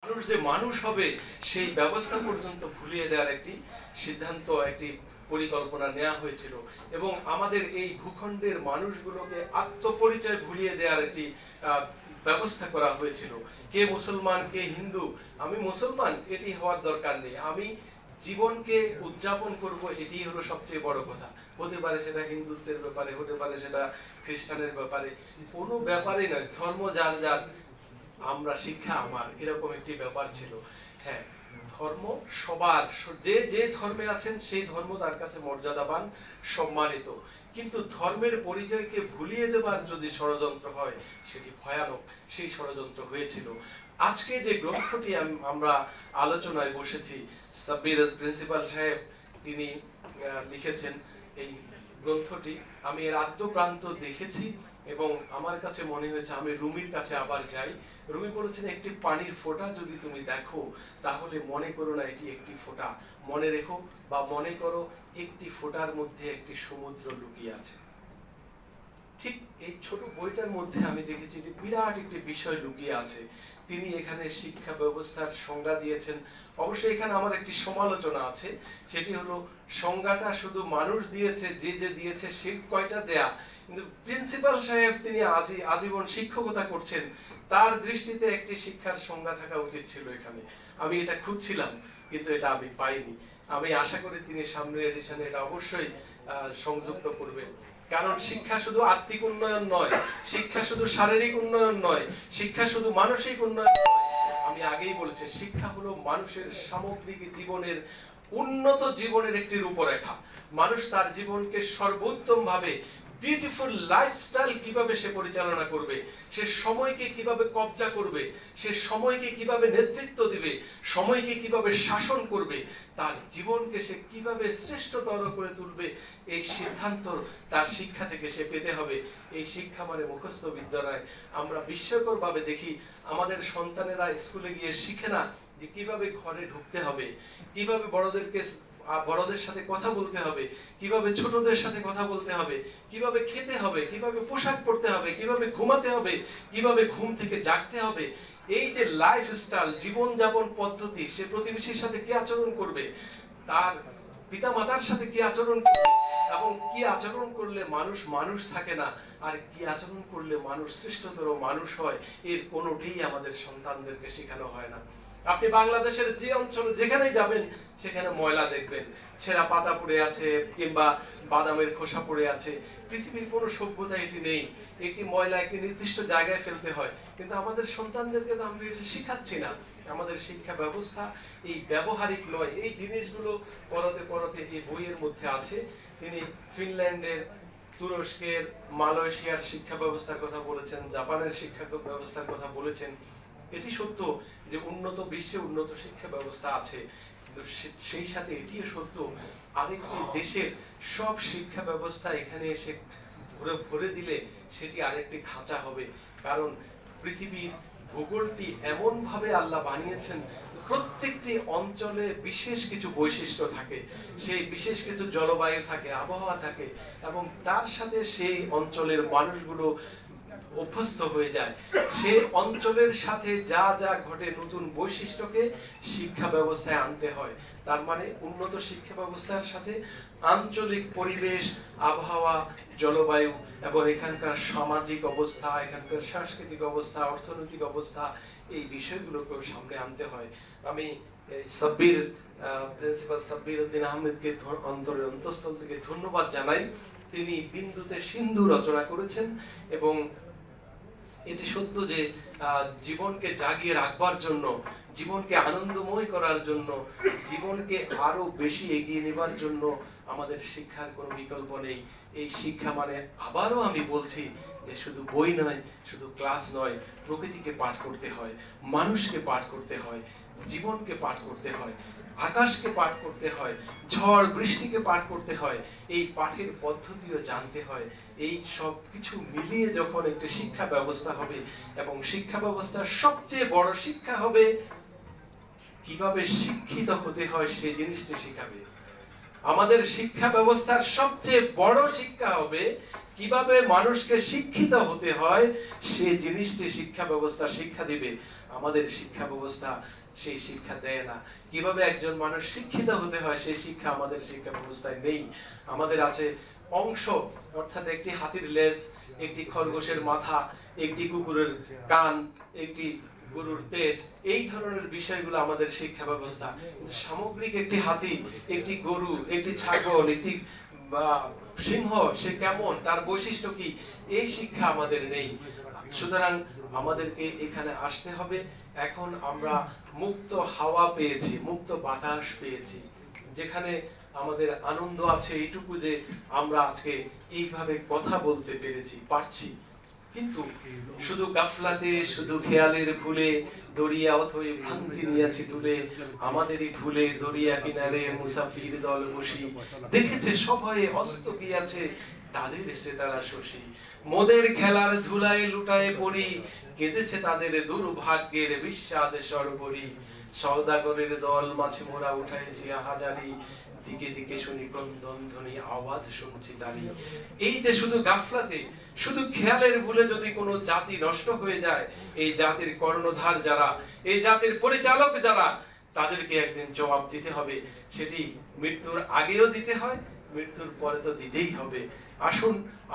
মানুষ যে মানুষ হবে সেই ব্যবস্থা পর্যন্ত ভুলিয়ে দেওয়ার একটি সিদ্ধান্ত, একটি পরিকল্পনা নেওয়া হয়েছিল এবং আমাদের এই ভূখণ্ডের মানুষগুলোকে আত্মপরিচয় ভুলিয়ে দেওয়ার একটি ব্যবস্থা করা হয়েছিল। কে মুসলমান, কে হিন্দু, আমি মুসলমান এটি হওয়ার দরকার নেই, আমি জীবনকে উদযাপন করব, এটি হলো সবচেয়ে বড় কথা। হতে পারে সেটা হিন্দুত্বের ব্যাপারে, হতে পারে সেটা খ্রিস্টানের ব্যাপারে, কোনো ব্যাপারে নয়, ধর্ম যার যার, আমরা শিক্ষা আমার, এরকম একটি ব্যাপার ছিল। হ্যাঁ, ধর্ম সবার, যে যে ধর্মে আছেন সেই ধর্ম তার কাছে মর্যাদাবান, সম্মানিত, কিন্তু ধর্মের পরিচয়কে ভুলিয়ে দেবার যদি ষড়যন্ত্র হয় সেটি ভয়ানক। সেই ষড়যন্ত্র হয়েছিল। আজকে যে গ্রন্থটি আমরা আলোচনায় বসেছি, সাব্বির প্রিন্সিপাল সাহেব তিনি লিখেছেন এই গ্রন্থটি, আমি এর আদ্যপ্রান্ত দেখেছি এবং আমার কাছে মনে হয়েছে আমি রুমির কাছে আবার যাই। রুমি বলেছেন, একটি পানির ফোঁটা যদি তুমি দেখো তাহলে মনে করো না এটি একটি ফোঁটা, মনে রেখো বা মনে করো একটি ফোঁটার মধ্যে একটি সমুদ্র লুকিয়ে আছে। ঠিক এই ছোট বইটার মধ্যে আমি দেখেছি যে বিরাট একটি বিষয় লুকিয়ে আছে। তিনি এখানে শিক্ষা ব্যবস্থার সংজ্ঞা দিয়েছেন। অবশ্যই এখানে আমার একটি সমালোচনা আছে, সেটি হলো সংজ্ঞাটা শুধু মানুষ দিয়েছে, যে যে দিয়েছে সে কয়টা দেয়া, কিন্তু প্রিন্সিপাল সাহেব তিনি আজীবন শিক্ষকতা করছেন, তার দৃষ্টিতে একটি শিক্ষার সংজ্ঞা থাকা উচিত ছিল এখানে। আমি এটা খুঁজছিলাম কিন্তু এটা আমি পাইনি। আমি আশা করি তিনি সামনের এডিশনে এটা অবশ্যই সংযুক্ত করবেন। কারণ শিক্ষা শুধু আত্মিক উন্নয়ন নয়, শিক্ষা শুধু শারীরিক উন্নয়ন নয়, শিক্ষা শুধু মানসিক উন্নয়ন নয়। আমি আগেই বলেছি, শিক্ষা হলো মানুষের সামগ্রিক জীবনের, উন্নত জীবনের একটি রূপরেখা। মানুষ তার জীবনকে সর্বোত্তম ভাবে, বিউটিফুল লাইফস্টাইল কিভাবে সে পরিচালনা করবে, সে সময়কে কিভাবে কবজা করবে, সে সময়কে কিভাবে নেতৃত্ব দিবে, সময়কে কিভাবে শাসন করবে, তার জীবনকে সে কিভাবে শ্রেষ্ঠতর করে তুলবে, এই সিদ্ধান্ত তার শিক্ষা থেকে সে পেতে হবে। এই শিক্ষা মানে মুখস্থ বিদ্যা নয়। আমরা বিস্ময়কর ভাবে দেখি আমাদের সন্তানেরা স্কুলে গিয়ে শিখে না যে কিভাবে ঘরে ঢুকতে হবে, কিভাবে বড়দের সাথে কথা বলতে হবে, কিভাবে ছোটদের সাথে কথা বলতে হবে, কিভাবে খেতে হবে, কিভাবে পোশাক পরতে হবে, কিভাবে ঘুমাতে হবে, কিভাবে ঘুম থেকে জাগতে হবে। এই যে লাইফস্টাইল, জীবনযাপন পদ্ধতি, সে প্রতিবেশীর সাথে কি আচরণ করবে, তার পিতামাতার সাথে কি আচরণ করবে, এবং কি আচরণ করলে মানুষ মানুষ থাকে না, আর কি আচরণ করলে মানুষ শ্রেষ্ঠতর মানুষ হয়, এর কোনোটিই আমাদের সন্তানদেরকে শেখানো হয় না। আপনি বাংলাদেশের যে অঞ্চলে যেখানেই যাবেন সেখানে ময়লা দেখবেন, ছেঁড়া পাতা পড়ে আছে কিংবা বাদামের খোসা পড়ে আছে। পৃথিবীর কোনো সভ্যতা এটি নেই, একটি ময়লা একটি নির্দিষ্ট জায়গায় ফেলতে হয়, কিন্তু আমাদের সন্তানদেরকে তো আমরা এটা শিখাচ্ছি না। আমাদের শিক্ষা ব্যবস্থা এই ব্যবহারিক নয়। এই জিনিসগুলো পরতে পরতে এই বইয়ের মধ্যে আছে। তিনি ফিনল্যান্ডের, তুরস্কের, মালয়েশিয়ার শিক্ষা ব্যবস্থার কথা বলেছেন, জাপানের শিক্ষা ব্যবস্থার কথা বলেছেন। এটি সত্য যে উন্নত বিশ্বে উন্নত শিক্ষা ব্যবস্থা আছে, কিন্তু সেই সাথে এটিও সত্য আরেকটি দেশের সব শিক্ষা ব্যবস্থা এখানে এসে ভরে দিলে সেটি আরেকটি খাঁচা হবে। কারণ পৃথিবীর ভূগোলটি এমন ভাবে আল্লাহ বানিয়েছেন, প্রত্যেকটি অঞ্চলে বিশেষ কিছু বৈশিষ্ট্য থাকে, সেই বিশেষ কিছু জলবায়ু থাকে, আবহাওয়া থাকে, এবং তার সাথে সেই অঞ্চলের মানুষগুলো অভ্যস্ত হয়ে যায়। সে অঞ্চলের সাথে যা যা ঘটে নতুন বৈশিষ্ট্যকে শিক্ষা ব্যবস্থায় আনতে হয়। তার মানে উন্নত শিক্ষা ব্যবস্থার সাথে আঞ্চলিক পরিবেশ, আবহাওয়া, জলবায়ু এবং এখানকার সামাজিক অবস্থা, এখানকার সাংস্কৃতিক অবস্থা, অর্থনৈতিক অবস্থা, এই বিষয়গুলোকেও সামনে আনতে হয়। আমি প্রিন্সিপাল সাব্বির উদ্দিন আহমেদকে অন্তরের অন্তঃস্থল থেকে ধন্যবাদ জানাই। তিনি বিন্দুতে সিন্ধু রচনা করেছেন এবং এটি সত্য যে জীবনকে জাগিয়ে রাখবার জন্য, জীবনকে আনন্দময় করার জন্য, জীবনকে আরো বেশি এগিয়ে নেবার জন্য আমাদের শিক্ষার কোনো বিকল্প নেই। এই শিক্ষা মানে, আবারও আমি বলছি, যে শুধু বই নয়, শুধু ক্লাস নয়, প্রকৃতিকে পাঠ করতে হয়, মানুষকে পাঠ করতে হয়, জীবনকে পাঠ করতে হয়, আকাশকে পাঠ করতে হয়, ঝড় বৃষ্টিকে পাঠ করতে হয়, এই পাঠের পদ্ধতিও জানতে হয়। এই সব কিছু মিলিয়ে যখন একটি শিক্ষা ব্যবস্থা হবে, এবং শিক্ষা ব্যবস্থার সবচেয়ে বড় শিক্ষা হবে কিভাবে শিক্ষিত হতে হয়, সেই জিনিসটি শিখাবে। আমাদের শিক্ষা ব্যবস্থার সবচেয়ে বড় শিক্ষা হবে কিভাবে মানুষকে শিক্ষিত হতে হয়, সেই জিনিসটি শিক্ষা ব্যবস্থা শিক্ষা দিবে। আমাদের শিক্ষা ব্যবস্থা সেই শিক্ষা দেয় না। কিভাবে একজন মানুষ শিক্ষিত হতে হয় সেই শিক্ষা আমাদের শিক্ষা ব্যবস্থায় নেই। আমাদের আছে অংশ, অর্থাৎ একটি হাতির লেজ, একটি খরগোশের মাথা, একটি কুকুরের কান, একটি গরুর পেট, এই ধরনের বিষয়গুলো আমাদের শিক্ষা ব্যবস্থা। সামগ্রিক একটি হাতি, একটি গরু, একটি ছাগল, একটি সিংহ সে কেমন, তার বৈশিষ্ট্য কি, এই শিক্ষা আমাদের নেই। সুতরাং আমাদেরকে এখানে আসতে হবে। এখন আমরা মুক্ত হাওয়া পেয়েছি, মুক্ত বাতাস পেয়েছি, যেখানে আমাদের আনন্দ আছে এইটুকু যে আমরা আজকে এইভাবে কথা বলতে পারছি। কিন্তু শুধু গাফলাতে, শুধু খেয়ালের ভুলে দরিয়া অথই ভ্রান্তি নিয়েছি তুলে, আমাদেরই ভুলে দরিয়া কিনারে মুসাফির দল বসি, দেখেছে সভয়ে অস্ত গিয়াছে তাদের এসে তারা শশী, মোদের খেলার ধুলায় লুটায় পড়ি, কেঁদেছে তাদের দুর্ভাগ্যের বিশ্বাদ সর্বরি, সওদাগরের দল মাঝে মোরা উঠাইছি হাজারি, দিকে দিকে শুনি ক্রন্দন ধ্বনি আওয়াজ শুনছি তারি। এই যে শুধু গাফলাতে, শুধু খেয়ালের ভুলে যদি কোনো জাতি নষ্ট হয়ে যায়, এই জাতির কর্ণধার যারা, এই জাতির পরিচালক যারা, তাদেরকে একদিন জবাব দিতে হবে। সেটি মৃত্যুর আগেও দিতে হয়, মৃত্যুর পরে তো দিতেই হবে। আসুন